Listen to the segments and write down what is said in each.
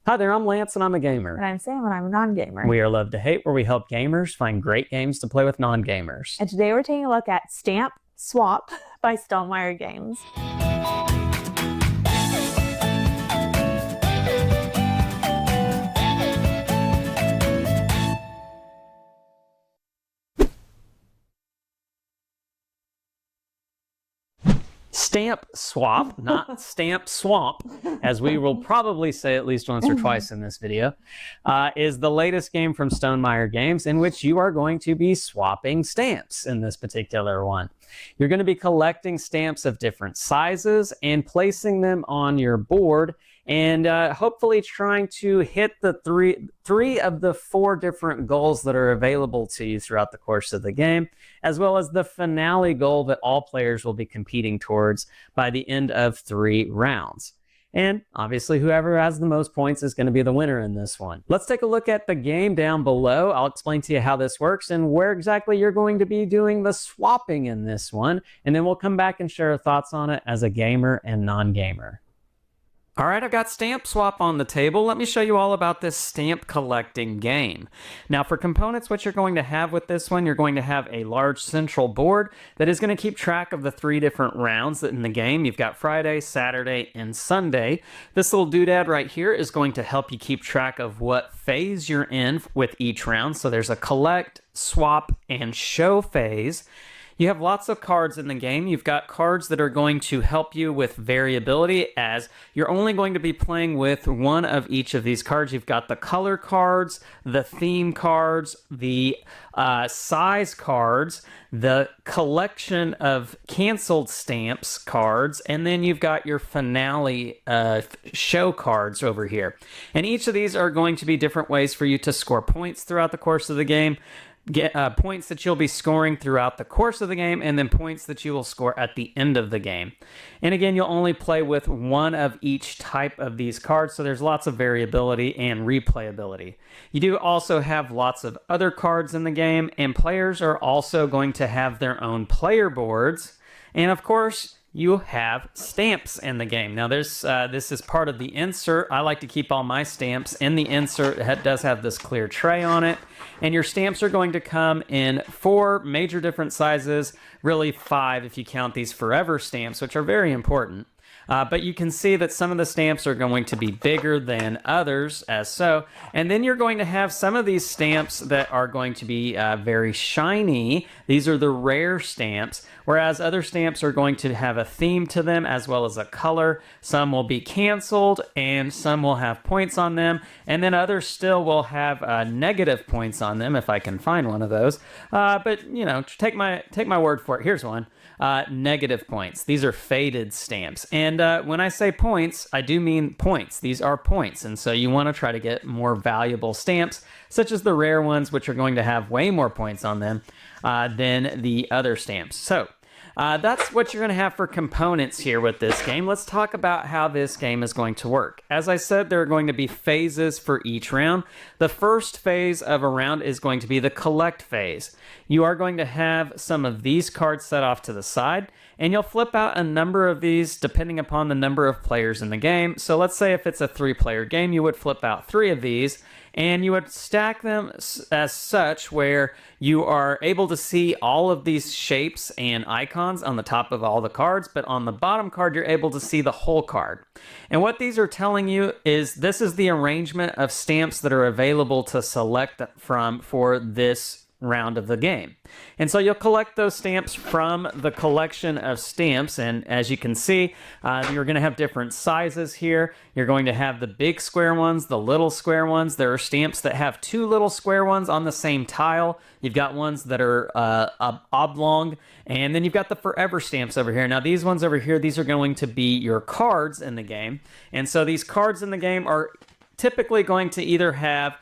Hi there, I'm Lance and I'm a gamer. And I'm Sam and I'm a non-gamer. We are Love to Hate, where we help gamers find great games to play with non-gamers. And today we're taking a look at Stamp Swap by Stonemairer Games. Stamp Swap, not Stamp Swamp, as we will probably say at least once or twice in this video, is the latest game from Stonemairer Games in which you are going to be swapping stamps in this particular one. You're going to be collecting stamps of different sizes and placing them on your board and hopefully trying to hit the three of the 4 different goals that are available to you throughout the course of the game, as well as the finale goal that all players will be competing towards by the end of 3 rounds. And obviously, whoever has the most points is going to be the winner in this one. Let's take a look at the game down below. I'll explain to you how this works and where exactly you're going to be doing the swapping in this one. And then we'll come back and share our thoughts on it as a gamer and non-gamer. All right, I've got Stamp Swap on the table. Let me show you all about this stamp collecting game. Now, for components, what you're going to have with this one, you're going to have a large central board that is going to keep track of the 3 different rounds in the game. You've got Friday, Saturday, and Sunday. This little doodad right here is going to help you keep track of what phase you're in with each round. So there's a collect, swap, and show phase. You have lots of cards in the game. You've got cards that are going to help you with variability, as you're only going to be playing with one of each of these cards. You've got the color cards, the theme cards, the size cards, the collection of canceled stamps cards, and then you've got your finale show cards over here. And each of these are going to be different ways for you to score points throughout the course of the game. Get points that you'll be scoring throughout the course of the game, and then points that you will score at the end of the game. And again, you'll only play with one of each type of these cards, so there's lots of variability and replayability. You do also have lots of other cards in the game, and players are also going to have their own player boards. And of course, you have stamps in the game. Now, this is part of the insert. I like to keep all my stamps in the insert. It does have this clear tray on it. And your stamps are going to come in 4 major different sizes, really 5 if you count these forever stamps, which are very important. But you can see that some of the stamps are going to be bigger than others, as so. And then you're going to have some of these stamps that are going to be very shiny. These are the rare stamps, whereas other stamps are going to have a theme to them as well as a color. Some will be canceled, and some will have points on them. And then others still will have negative points on them, if I can find one of those. But, you know, take my word for it. Here's one. Negative points. These are faded stamps. And when I say points, I do mean points. These are points. And so you want to try to get more valuable stamps, such as the rare ones, which are going to have way more points on them than the other stamps. So that's what you're going to have for components here with this game. Let's talk about how this game is going to work. As I said, there are going to be phases for each round. The first phase of a round is going to be the collect phase. You are going to have some of these cards set off to the side, and you'll flip out a number of these depending upon the number of players in the game. So let's say if it's a 3-player game, you would flip out 3 of these, and you would stack them as such where you are able to see all of these shapes and icons on the top of all the cards, but on the bottom card, you're able to see the whole card. And what these are telling you is this is the arrangement of stamps that are available to select from for this round of the game. And so you'll collect those stamps from the collection of stamps, and as you can see, you're going to have different sizes here. You're going to have the big square ones, the little square ones. There are stamps that have 2 little square ones on the same tile. You've got ones that are oblong, and then you've got the forever stamps over here. Now, these ones over here, these are going to be your cards in the game. And so these cards in the game are typically going to either have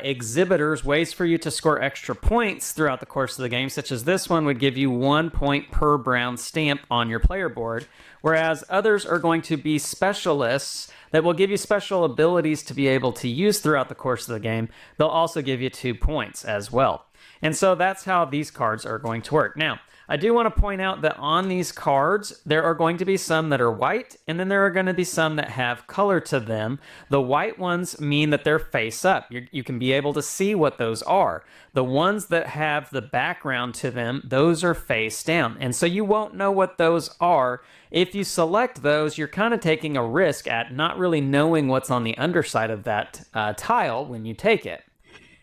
exhibitors, ways for you to score extra points throughout the course of the game, such as this one would give you 1 point per brown stamp on your player board, whereas others are going to be specialists that will give you special abilities to be able to use throughout the course of the game. They'll also give you 2 points as well. And so that's how these cards are going to work. Now, I do want to point out that on these cards, there are going to be some that are white, and then there are going to be some that have color to them. The white ones mean that they're face up. You can be able to see what those are. The ones that have the background to them, those are face down. And so you won't know what those are. If you select those, you're kind of taking a risk at not really knowing what's on the underside of that tile when you take it.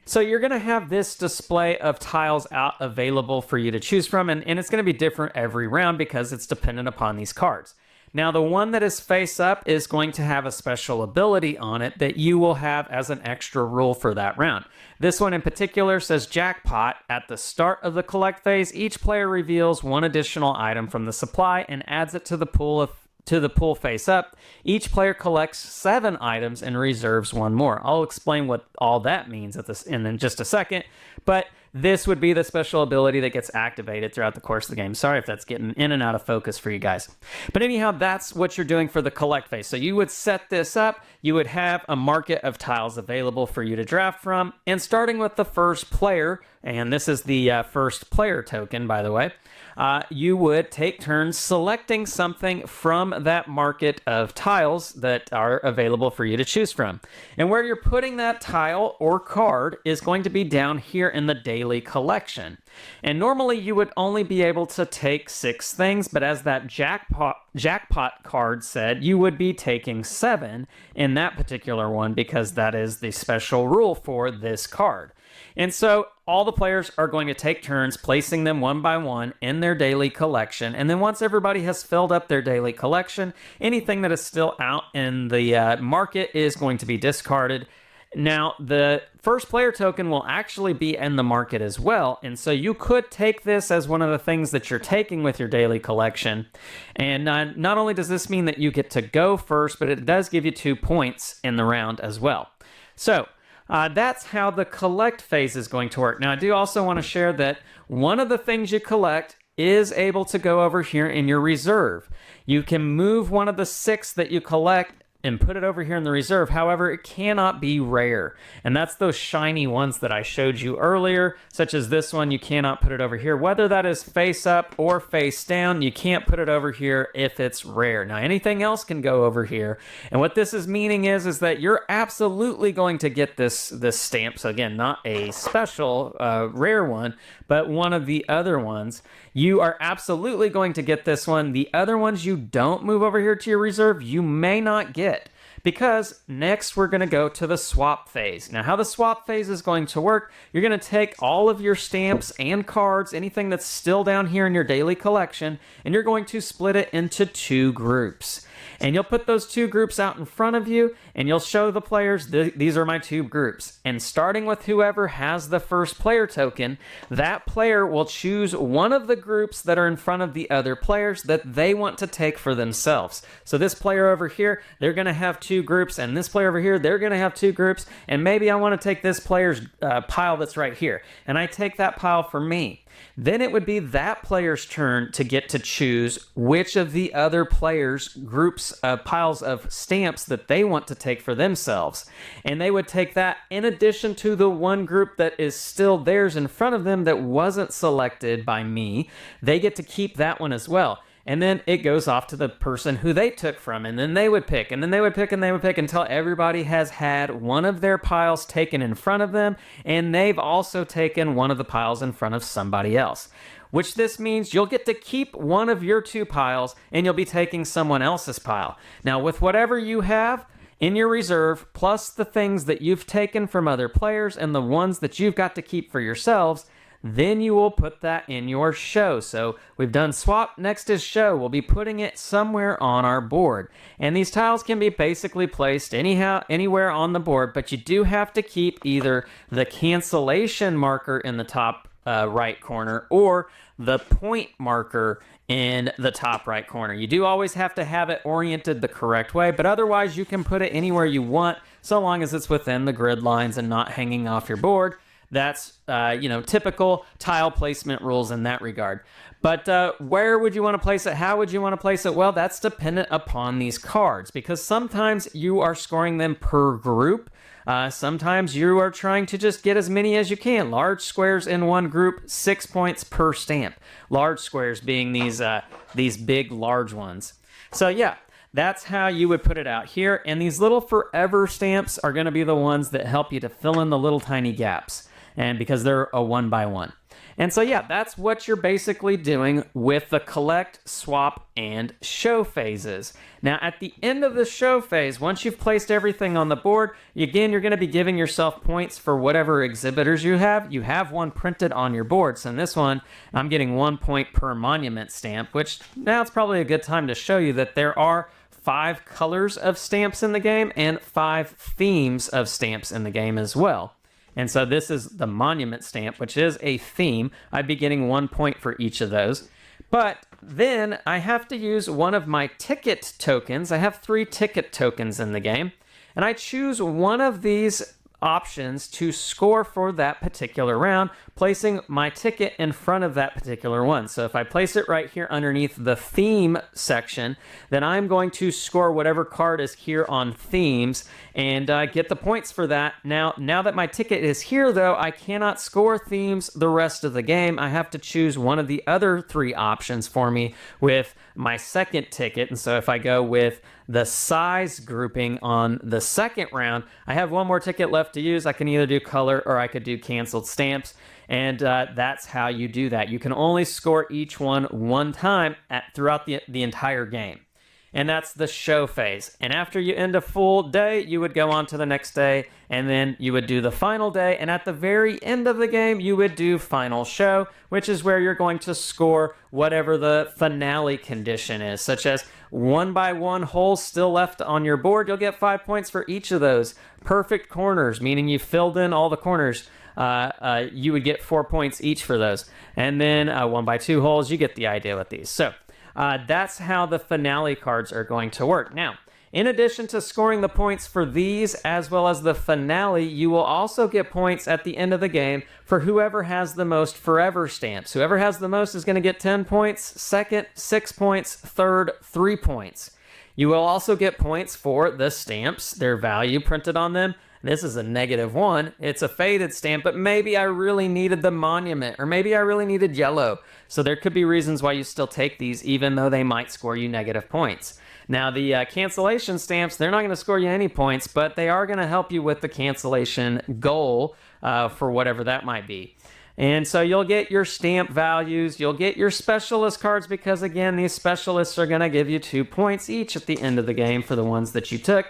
So you're going to have this display of tiles out available for you to choose from, and it's going to be different every round because it's dependent upon these cards. Now, the one that is face up is going to have a special ability on it that you will have as an extra rule for that round. This one in particular says jackpot. At the start of the collect phase, each player reveals one additional item from the supply and adds it to the pool face up. Each player collects 7 items and reserves 1 more. I'll explain what all that means in just a second, but this would be the special ability that gets activated throughout the course of the game. Sorry if that's getting in and out of focus for you guys. But anyhow, that's what you're doing for the collect phase. So you would set this up, you would have a market of tiles available for you to draft from, and starting with the first player, and this is the first player token, by the way, you would take turns selecting something from that market of tiles that are available for you to choose from. And where you're putting that tile or card is going to be down here in the daily collection. And normally you would only be able to take 6 things, but as that jackpot card said, you would be taking 7 in that particular one because that is the special rule for this card. And so all the players are going to take turns placing them one by one in their daily collection. And then once everybody has filled up their daily collection, anything that is still out in the market is going to be discarded. Now, the first player token will actually be in the market as well. And so you could take this as one of the things that you're taking with your daily collection. And not only does this mean that you get to go first, but it does give you 2 points in the round as well. So that's how the collect phase is going to work. Now, I do also want to share that one of the things you collect is able to go over here in your reserve. You can move one of the 6 that you collect and put it over here in the reserve. However, it cannot be rare. And that's those shiny ones that I showed you earlier, such as this one. You cannot put it over here. Whether that is face up or face down, you can't put it over here if it's rare. Now, anything else can go over here. And what this is meaning is that you're absolutely going to get this stamp. So again, not a special rare one, but one of the other ones. You are absolutely going to get this one. The other ones you don't move over here to your reserve, you may not get. Because next we're going to go to the swap phase. Now, how the swap phase is going to work, you're going to take all of your stamps and cards, anything that's still down here in your daily collection, and you're going to split it into 2 groups. And you'll put those 2 groups out in front of you, and you'll show the players, these are my 2 groups. And starting with whoever has the first player token, that player will choose one of the groups that are in front of the other players that they want to take for themselves. So this player over here, they're going to have 2 groups, and this player over here, they're going to have 2 groups, and maybe I want to take this player's pile that's right here, and I take that pile for me. Then it would be that player's turn to get to choose which of the other players' groups, piles of stamps that they want to take for themselves. And they would take that in addition to the one group that is still theirs in front of them that wasn't selected by me. They get to keep that one as well. And then it goes off to the person who they took from, and then they would pick, and then they would pick, and they would pick until everybody has had one of their piles taken in front of them, and they've also taken one of the piles in front of somebody else. Which this means you'll get to keep one of your 2 piles, and you'll be taking someone else's pile. Now, with whatever you have in your reserve, plus the things that you've taken from other players and the ones that you've got to keep for yourselves, then you will put that in your show. So we've done swap, next is show. We'll be putting it somewhere on our board. And these tiles can be basically placed anywhere on the board, but you do have to keep either the cancellation marker in the top right corner or the point marker in the top right corner. You do always have to have it oriented the correct way, but otherwise you can put it anywhere you want so long as it's within the grid lines and not hanging off your board. that's typical tile placement rules in that regard. But where would you want to place it? How would you want to place it? Well, that's dependent upon these cards, because sometimes you are scoring them per group. Sometimes you are trying to just get as many as you can. Large squares in one group, 6 points per stamp. Large squares being these big, large ones. So yeah, that's how you would put it out here. And these little forever stamps are going to be the ones that help you to fill in the little tiny gaps, and because they're a 1 by 1. And so yeah, that's what you're basically doing with the collect, swap, and show phases. Now at the end of the show phase, once you've placed everything on the board, again, you're going to be giving yourself points for whatever exhibitors you have. You have one printed on your board. So in this one, I'm getting 1 point per monument stamp, which now it's probably a good time to show you that there are 5 colors of stamps in the game and 5 themes of stamps in the game as well. And so this is the monument stamp, which is a theme. I'd be getting 1 point for each of those. But then I have to use one of my ticket tokens. I have 3 ticket tokens in the game. And I choose one of these options to score for that particular round, placing my ticket in front of that particular one. So if I place it right here underneath the theme section, then I'm going to score whatever card is here on themes and get the points for that. Now that my ticket is here, though, I cannot score themes the rest of the game. I have to choose one of the other 3 options for me with my second ticket. And so if I go with the size grouping on the second round, I have 1 more ticket left to use. I can either do color or I could do canceled stamps. And that's how you do that. You can only score each one time throughout the entire game. And that's the show phase. And after you end a full day, you would go on to the next day, and then you would do the final day. And at the very end of the game, you would do final show, which is where you're going to score whatever the finale condition is, such as 1 by 1 holes still left on your board. You'll get 5 points for each of those. Perfect corners, meaning you filled in all the corners. You would get 4 points each for those. And then 1 by 2 holes, you get the idea with these. So that's how the finale cards are going to work. Now, in addition to scoring the points for these as well as the finale, you will also get points at the end of the game for whoever has the most forever stamps. Whoever has the most is going to get 10 points, second, 6 points, third, 3 points. You will also get points for the stamps, their value printed on them. This is a -1. It's a faded stamp, but maybe I really needed the monument, or maybe I really needed yellow. So there could be reasons why you still take these, even though they might score you negative points. Now, the cancellation stamps, they're not going to score you any points, but they are going to help you with the cancellation goal for whatever that might be. And so you'll get your stamp values, you'll get your specialist cards, because again, these specialists are going to give you 2 points each at the end of the game for the ones that you took.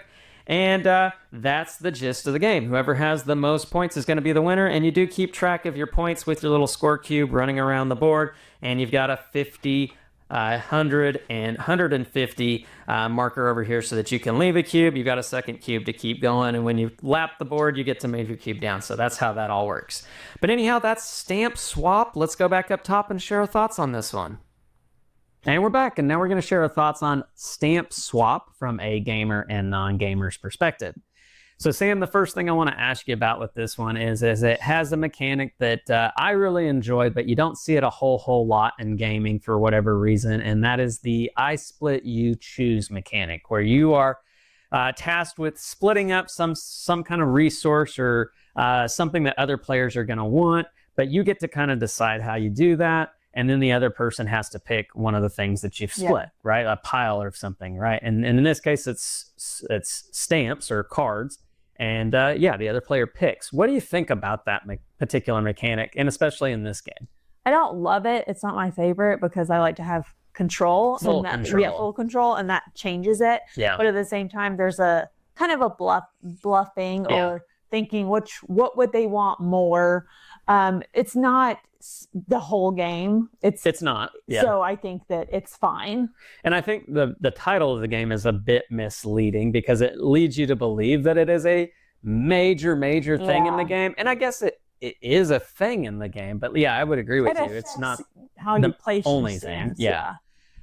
And that's the gist of the game. Whoever has the most points is going to be the winner, and you do keep track of your points with your little score cube running around the board, and you've got a 50, 100, and 150 marker over here so that you can leave a cube. You've got a second cube to keep going, and when you lap the board, you get to move your cube down. So that's how that all works. But anyhow, that's Stamp Swap. Let's go back up top and share our thoughts on this one. And we're back, and now we're going to share our thoughts on Stamp Swap from a gamer and non-gamer's perspective. So Sam, the first thing I want to ask you about with this one is it has a mechanic that I really enjoy, but you don't see it a whole lot in gaming for whatever reason, and that is the I split, you choose mechanic, where you are tasked with splitting up some kind of resource or something that other players are going to want, but you get to kind of decide how you do that. And then the other person has to pick one of the things that you've split, right? A pile or something, right? And in this case, it's stamps or cards. And the other player picks. What do you think about that particular mechanic, and especially in this game? I don't love it. It's not my favorite because I like to have control. Full control. Yeah, full control, and that changes it. Yeah. But at the same time, there's a kind of a bluffing or thinking what would they want more. It's not the whole game. It's not. Yeah. So I think that it's fine. And I think the title of the game is a bit misleading because it leads you to believe that it is a major thing in the game. And I guess it is a thing in the game. But yeah, I would agree with you. It's not how you place only your thing. stamps. Yeah.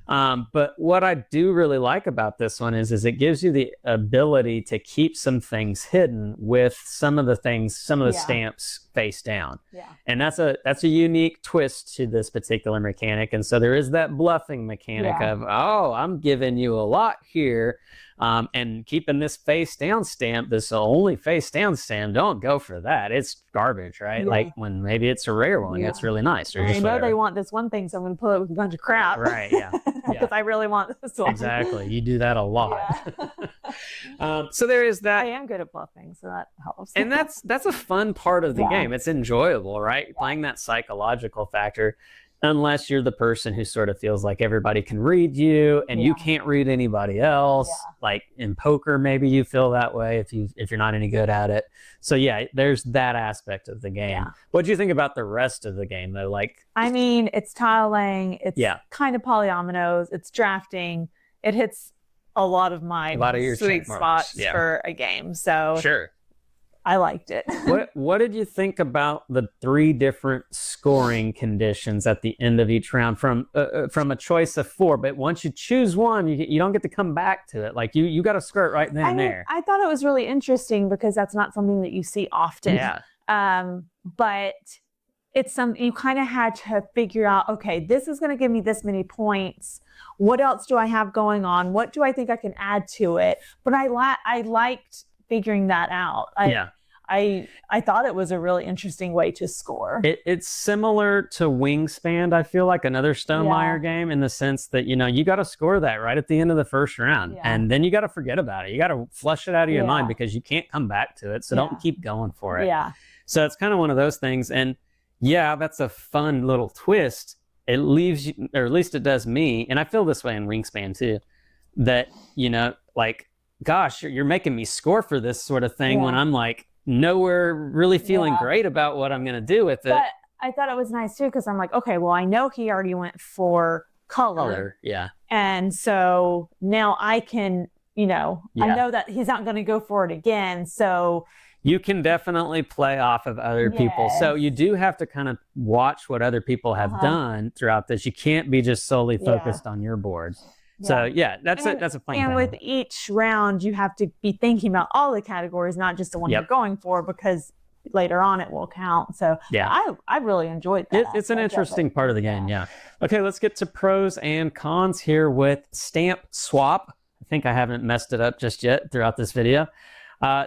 But what I do really like about this one is it gives you the ability to keep some things hidden with some of the stamps face down. Yeah. And that's a unique twist to this particular mechanic. And so there is that bluffing mechanic of, oh, I'm giving you a lot here. And keeping this face down stamp, this only face down stamp, don't go for that. It's garbage, right? Yeah. Like when maybe it's a rare one, it's really nice. Or I know they want this one thing, so I'm going to put it with a bunch of crap. Right, yeah. Because I really want this one. Exactly. You do that a lot. So there is that. I am good at bluffing, so that helps. And that's a fun part of the game. It's enjoyable, right? Playing that psychological factor. Unless you're the person who sort of feels like everybody can read you and you can't read anybody else. Like in poker, maybe you feel that way if you're not any good at it. So yeah, there's that aspect of the game. What do you think about the rest of the game though? Like, I mean, it's tile laying, it's kind of polyominoes, it's drafting. It hits a lot of your sweet spots for a game. So I liked it. What did you think about the 3 different scoring conditions at the end of each round from a choice of 4? But once you choose one, you don't get to come back to it. Like you got to score it right then and there. I thought it was really interesting because that's not something that you see often. But it's you kind of had to figure out, okay, this is going to give me this many points. What else do I have going on? What do I think I can add to it? But I liked figuring that out. I thought it was a really interesting way to score. It's similar to Wingspan, I feel like, another Stonemaier game, in the sense that, you got to score that right at the end of the first round. And then you got to forget about it. You got to flush it out of your mind because you can't come back to it. So don't keep going for it. So it's kind of one of those things. And that's a fun little twist. It leaves you, or at least it does me, and I feel this way in Wingspan too, that, like, gosh, you're making me score for this sort of thing when I'm like nowhere really feeling great about what I'm going to do with it. But I thought it was nice too, because I'm like, okay, well, I know he already went for color. And so now I can, I know that he's not going to go for it again. So you can definitely play off of other people. So you do have to kind of watch what other people have done throughout this. You can't be just solely focused on your boards. So that's a fun And with each round, you have to be thinking about all the categories, not just the one you're going for, because later on it will count. So I really enjoyed that. It's an interesting part of the game. Okay, let's get to pros and cons here with Stamp Swap. I think I haven't messed it up just yet throughout this video.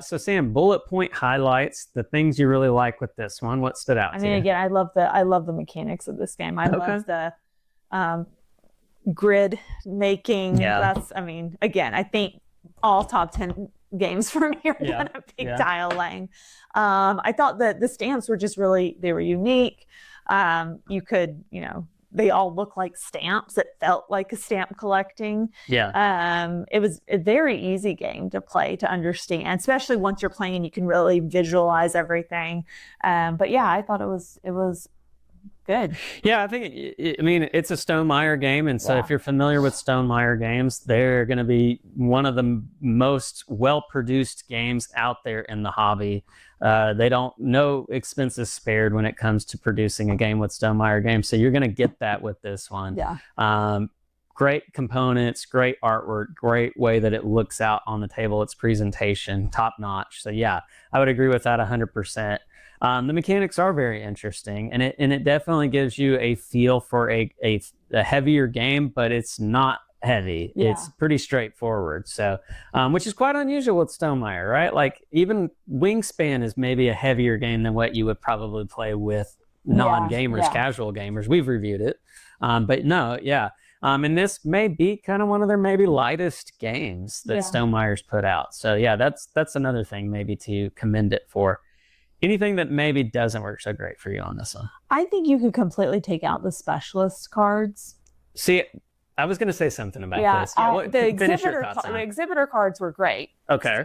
So Sam, bullet point highlights, the things you really like with this one. What stood out? I mean, again, I love the mechanics of this game. I love the grid making. That's, I mean, again, I think all top 10 games for me are gonna be tile laying. I thought that the stamps were just they were unique. You could, they all look like stamps. It felt like a stamp collecting. It was a very easy game to play, to understand, especially once you're playing and you can really visualize everything. But I thought it was good. I think, it's a Stonemaier game. And so if you're familiar with Stonemaier Games, they're going to be one of the most well-produced games out there in the hobby. They don't, no expenses spared when it comes to producing a game with Stonemaier Games. So you're going to get that with this one. Great components, great artwork, great way that it looks out on the table, its presentation, top notch. So I would agree with that 100%. The mechanics are very interesting, and it definitely gives you a feel for a heavier game, but it's not heavy. It's pretty straightforward. So, which is quite unusual with Stonemaier, right? Like even Wingspan is maybe a heavier game than what you would probably play with non-gamers, casual gamers. We've reviewed it, but no, and this may be kind of one of their maybe lightest games that Stonemaier's put out. So that's another thing maybe to commend it for. Anything that maybe doesn't work so great for you on this one? I think you could completely take out the specialist cards. See, I was going to say something about this. The exhibitor cards were great. Okay.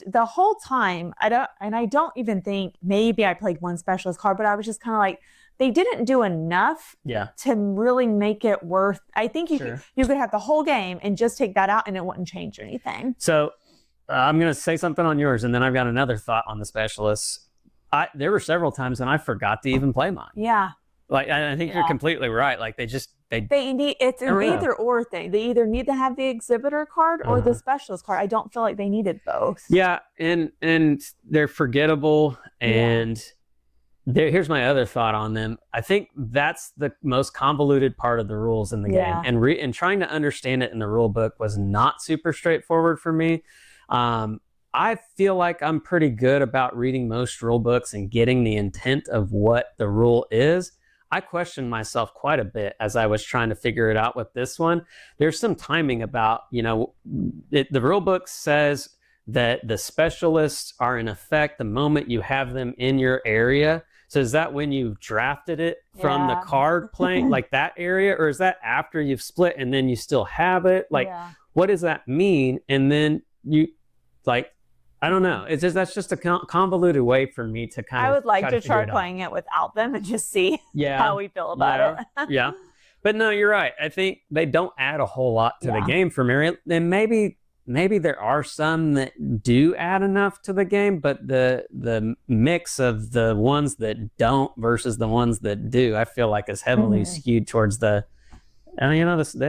The whole time, I don't even think, maybe I played one specialist card, but I was just kind of like, they didn't do enough to really make it worth. I think you could have the whole game and just take that out and it wouldn't change anything. So I'm going to say something on yours, and then I've got another thought on the specialists. There were several times when I forgot to even play mine. Yeah. Like, I think you're completely right. Like, they just They need, it's an either or thing. They either need to have the exhibitor card or the specialist card. I don't feel like they needed both. Yeah, and they're forgettable. And here's my other thought on them. I think that's the most convoluted part of the rules in the game. And trying to understand it in the rule book was not super straightforward for me. I feel like I'm pretty good about reading most rule books and getting the intent of what the rule is. I questioned myself quite a bit as I was trying to figure it out with this one. There's some timing about, the rule book says that the specialists are in effect the moment you have them in your area. So is that when you drafted it from the card playing, like that area, or is that after you've split and then you still have it? Like, what does that mean? And then I don't know. It's just, that's just a convoluted way for me to kind of. I would like to try playing it without them and just see how we feel about it. But no, you're right. I think they don't add a whole lot to the game for me. And maybe there are some that do add enough to the game, but the mix of the ones that don't versus the ones that do, I feel like is heavily skewed towards the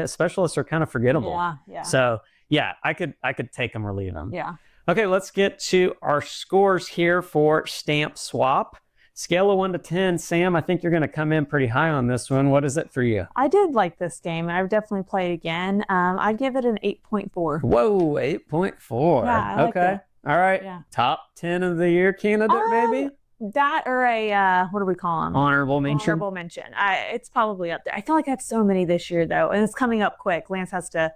specialists are kind of forgettable. So I could take them or leave them. Okay, let's get to our scores here for Stamp Swap. Scale of 1 to 10, Sam, I think you're going to come in pretty high on this one. What is it for you? I did like this game. I would definitely play it again. I'd give it an 8.4. Whoa, 8.4. Yeah, okay. All right. Yeah. Top 10 of the year candidate, maybe? That or a, what do we call them? Honorable mention. Honorable mention. It's probably up there. I feel like I have so many this year, though, and it's coming up quick. Lance has to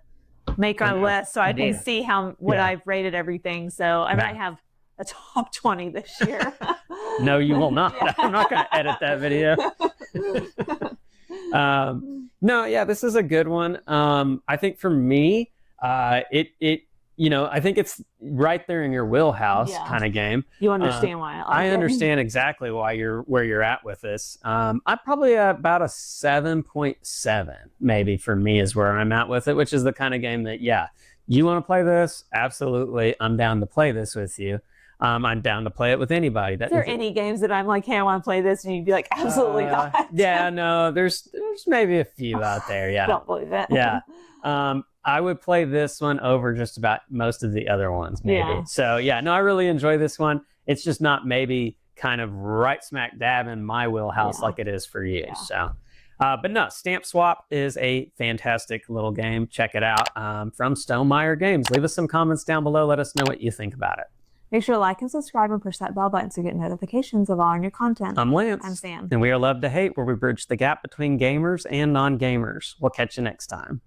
make our list, so I need to see what I've rated everything. So I might have a top 20 this year. No, you will not. I'm not going to edit that video. This is a good one. I think for me, I think it's right there in your wheelhouse kind of game. You understand why I understand exactly why where you're at with this. I'm probably about a 7.7 maybe for me is where I'm at with it, which is the kind of game that, you want to play this? Absolutely. I'm down to play this with you. I'm down to play it with anybody. Is there any games that I'm like, hey, I want to play this? And you'd be like, absolutely not. No, there's maybe a few out there. Don't believe it. I would play this one over just about most of the other ones, maybe. So, I really enjoy this one. It's just not maybe kind of right smack dab in my wheelhouse like it is for you. So, but no, Stamp Swap is a fantastic little game. Check it out from Stonemairer Games. Leave us some comments down below. Let us know what you think about it. Make sure to like and subscribe and push that bell button to get notifications of all our new content. I'm Lance. I'm Sam. And we are Love to Hate, where we bridge the gap between gamers and non-gamers. We'll catch you next time.